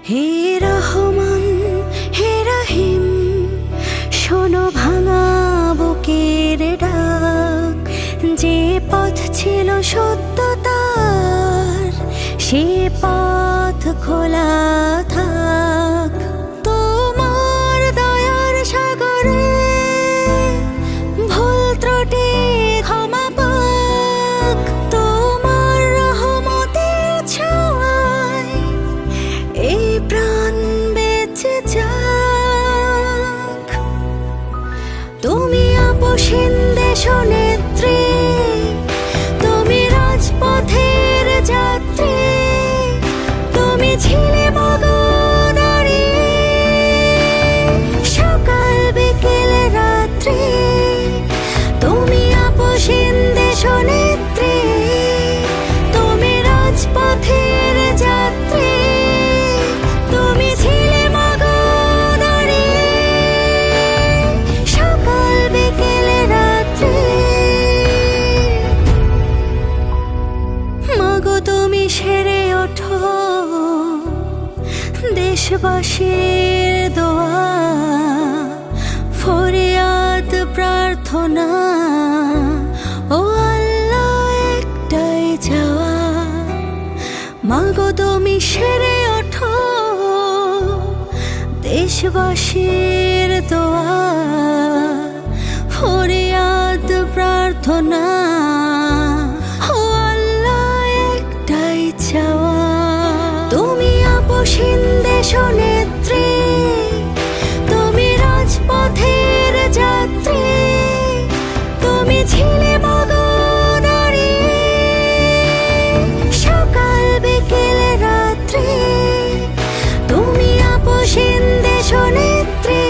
হে রহমান হে রহিম, শোনো ভাঙা বুকের ডাক। যে পথ ছিল সত্যতার, সে পথ খোলা থাক। তোমার দয়ার সাগরে ভুল ত্রুটি ক্ষমা পাক। তোমার রহমতের ছোঁয়ায় এই প্রাণ বেঁচে যাক। তুমি আপসীন দেশনেত্রী, তুমি রাজপথের যাত্রী, তুমি ছিলে মগনারী। সকাল বিকেল রাত্রি তুমি আপসীন দেশনেত্রী, তুমি রাজপথের যাত্রী, তুমি ছিলে মগনারী। সকাল বিকেল রাত্রি মাগো তুমি সেরে ওঠো দেশবাসীর দোয়া, ফরিয়াদ প্রার্থনা। ও আল্লাহ একটাই চাওয়া, মাগো তুমি সেরে ওঠো দেশবাসীর দোয়া, ফরিয়াদ প্রার্থনা। ও আল্লাহ একটাই চাওয়া, তুমি আপসীন দেশনেত্রী, তুমি রাজপথের যাত্রী, তুমি ছিলে মগনারী। সকাল বিকেল রাত্রি তুমি আপসীন দেশনেত্রী,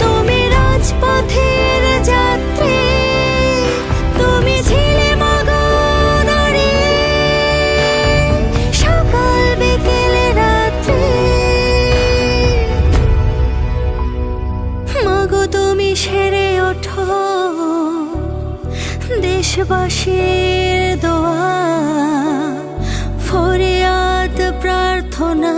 তুমি রাজপথের যাত্রী, তুমি ছিলে মগনারী। সকাল বিকেল রাত্রি মাগো তুমি সেরে ওঠো দেশবাসীর দোয়া, ফরিয়াদ প্রার্থনা।